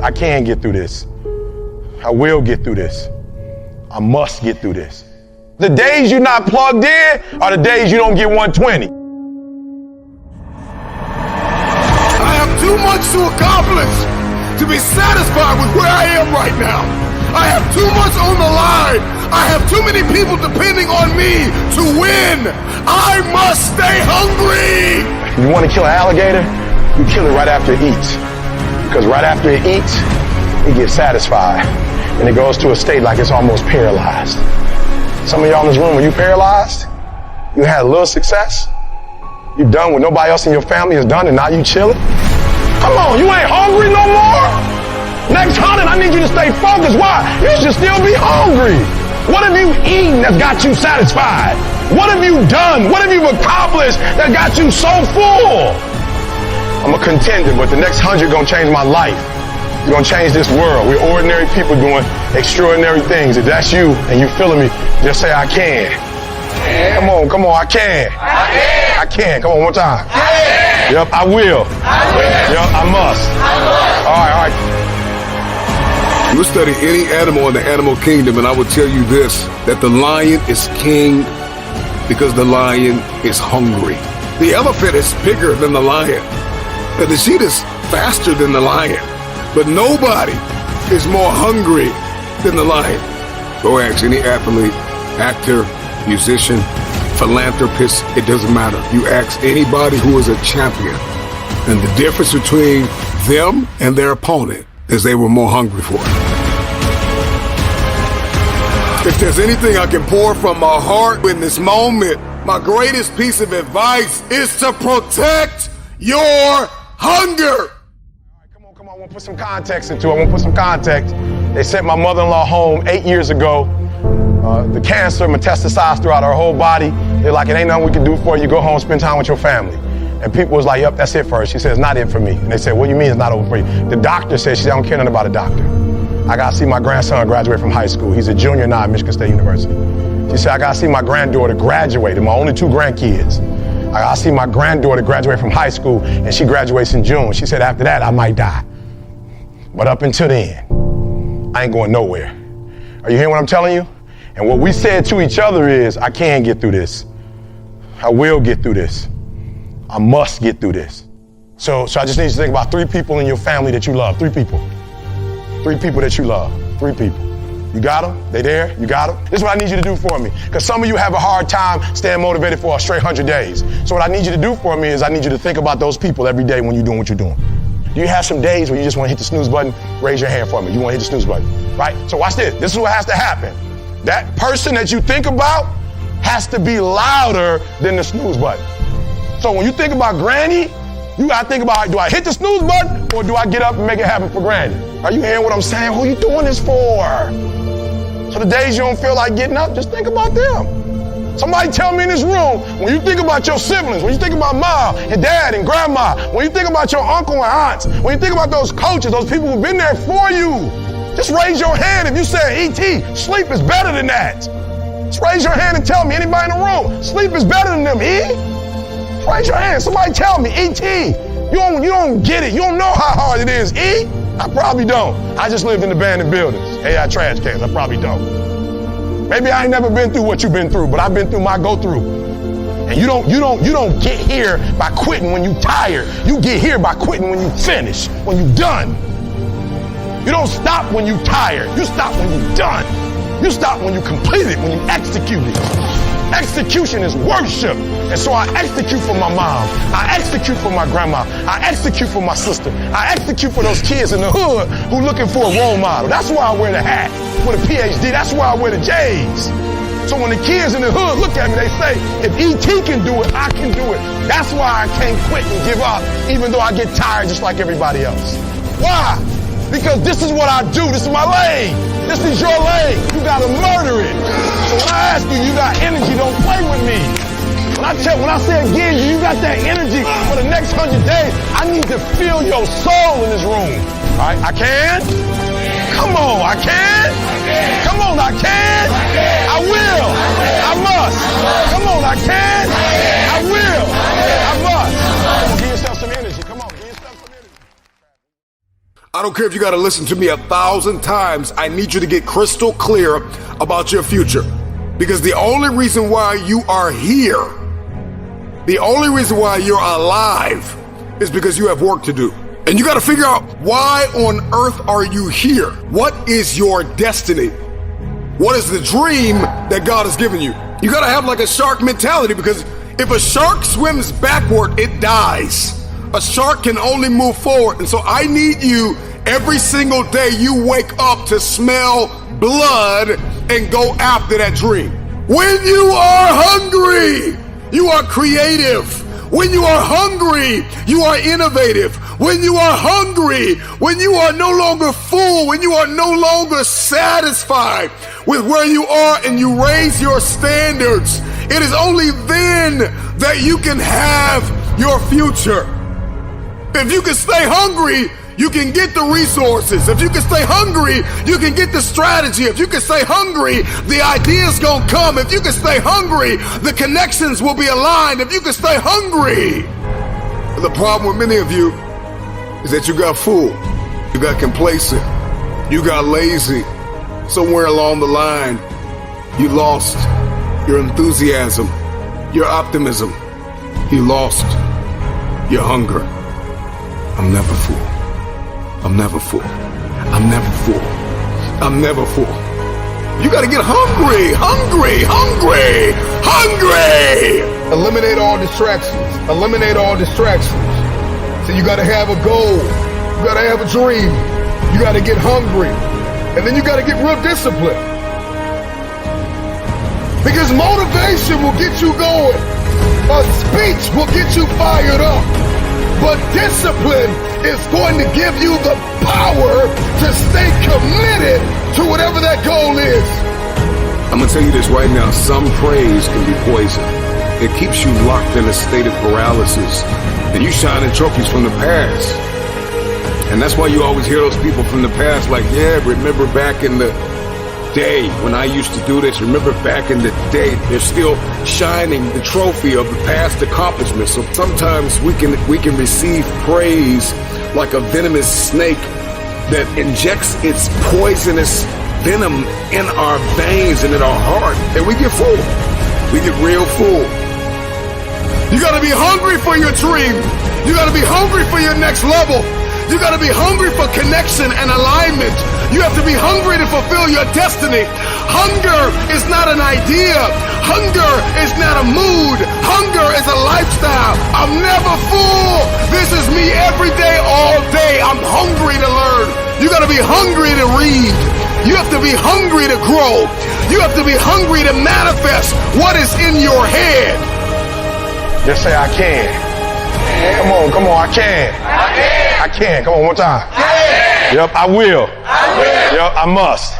I can get through this. I will get through this. I must get through this. The days you're not plugged in are the days you don't get 120. I have too much to accomplish to be satisfied with where I am right now. I have too much on the line. I have too many people depending on me to win. I must stay hungry. You want to kill an alligator? You kill it right after it eats. Because right after it eats, it gets satisfied. And it goes to a state like it's almost paralyzed. Some of y'all in this room, when you paralyzed, you had a little success. You done what nobody else in your family has done, and now you chilling. Come on, you ain't hungry no more? Next 100, I need you to stay focused. Why? You should still be hungry. What have you eaten that got you satisfied? What have you done? What have you accomplished that got you so full? I'm a contender, but the next 100 gonna change my life. It's gonna change this world. We're ordinary people doing extraordinary things. If that's you and you feeling me, just say, I can. Come on, I can. I can. Come on, one more time. Yep, I will. Yep, I must. All right. You study any animal in the animal kingdom, and I will tell you this, that the lion is king because the lion is hungry. The elephant is bigger than the lion. And the cheetah is faster than the lion. But nobody is more hungry than the lion. Go ask any athlete, actor, musician, philanthropist, it doesn't matter. You ask anybody who is a champion, and the difference between them and their opponent is they were more hungry for it. If there's anything I can pour from my heart in this moment, my greatest piece of advice is to protect your hunger. Come on, I want to put some context into it. I want to put some context. They sent my mother-in-law home 8 years ago. The cancer metastasized throughout her whole body. They're like, it ain't nothing we can do for you. Go home, spend time with your family. And people was like, yep, that's it for her. She said, it's not it for me. And they said, what do you mean it's not over for you? The doctor said, she said, I don't care nothing about a doctor. I got to see my grandson graduate from high school. He's a junior now at Michigan State University. She said, I got to see my granddaughter graduate. And my only 2 grandkids. I got to see my granddaughter graduate from high school, and she graduates in June. She said, after that, I might die. But up until then, I ain't going nowhere. Are you hearing what I'm telling you? And what we said to each other is, I can get through this. I will get through this. I must get through this. So I just need you to think about 3 people in your family that you love. 3 people. 3 people that you love. 3 people. You got them? They there? You got them? This is what I need you to do for me. Because some of you have a hard time staying motivated for a straight 100 days. So what I need you to do for me is I need you to think about those people every day when you're doing what you're doing. Do you have some days where you just want to hit the snooze button? Raise your hand for me. You want to hit the snooze button, right? So watch this. This is what has to happen. That person that you think about has to be louder than the snooze button. So when you think about Granny, you got to think about, do I hit the snooze button or do I get up and make it happen for Granny? Are you hearing what I'm saying? Who are you doing this for? So the days you don't feel like getting up, just think about them. Somebody tell me in this room, when you think about your siblings, when you think about mom and dad and grandma, when you think about your uncle and aunts, when you think about those coaches, those people who've been there for you, just raise your hand if you say, E.T., sleep is better than that. Just raise your hand and tell me, anybody in the room, sleep is better than them, E? Just raise your hand. Somebody tell me, E.T., you don't get it. You don't know how hard it is, E? I probably don't. I just lived in abandoned buildings, AI trash cans. I probably don't. Maybe I ain't never been through what you've been through, but I've been through my go-through. And you don't get here by quitting when you tired. You get here by quitting when you finish, when you done. You don't stop when you tired. You stop when you done. You stop when you complete it, when you execute it. Execution is worship. And so I execute for my mom. I execute for my grandma. I execute for my sister. I execute for those kids in the hood who looking for a role model. That's why I wear the hat with a PhD. That's why I wear the J's. So when the kids in the hood look at me, they say, if E.T. can do it, I can do it. That's why I can't quit and give up, even though I get tired just like everybody else. Why? Because this is what I do. This is my lane. This is your lane. You gotta murder it. So when I ask you, you got energy, don't play with me. When I say again, you got that energy for the next 100 days, I need to feel your soul in this room. All right, I can? Come on, I can? Come on, I can? I will. I must. Come on, I can? I will. I must. Give yourself some energy. Come on, give yourself some energy. I don't care if you got to listen to me 1,000 times. I need you to get crystal clear about your future. Because the only reason why you are here, the only reason why you're alive is because you have work to do. And you got to figure out, why on earth are you here? What is your destiny? What is the dream that God has given you? You got to have like a shark mentality, because if a shark swims backward, it dies. A shark can only move forward. And so I need you every single day you wake up to smell blood and go after that dream. When you are hungry, you are creative. When you are hungry, you are innovative. When you are hungry, when you are no longer full, when you are no longer satisfied with where you are and you raise your standards, it is only then that you can have your future. If you can stay hungry, you can get the resources. If you can stay hungry, you can get the strategy. If you can stay hungry, the ideas gonna come. If you can stay hungry, the connections will be aligned. If you can stay hungry. The problem with many of you is that you got full, you got complacent, you got lazy. Somewhere along the line, you lost your enthusiasm, your optimism. You lost your hunger. I'm never full. I'm never full. I'm never full. I'm never full. You gotta get hungry, hungry, hungry, hungry. Eliminate all distractions. Eliminate all distractions. So you gotta have a goal. You gotta have a dream. You gotta get hungry. And then you gotta get real disciplined. Because motivation will get you going. A speech will get you fired up. But discipline is going to give you the power to stay committed to whatever that goal is. I'm going to tell you this right now. Some praise can be poison. It keeps you locked in a state of paralysis. And you shining trophies from the past. And that's why you always hear those people from the past like, yeah, remember back in the day when I used to do this. Remember back in the day. They're still shining the trophy of the past accomplishments. So sometimes we can receive praise like a venomous snake that injects its poisonous venom in our veins and in our heart, and we get full. We get real full. You gotta be hungry for your dream. You gotta be hungry for your next level. You gotta be hungry for connection and alignment. You have to be hungry to fulfill your destiny. Hunger is not an idea. Hunger is not a mood. Hunger is a lifestyle. I'm never full. This is me every day, all day. I'm hungry to learn. You gotta be hungry to read. You have to be hungry to grow. You have to be hungry to manifest what is in your head. Just say, I can. Come on, I can. I can. Come on, one time. Yep, I will. Yep, I must.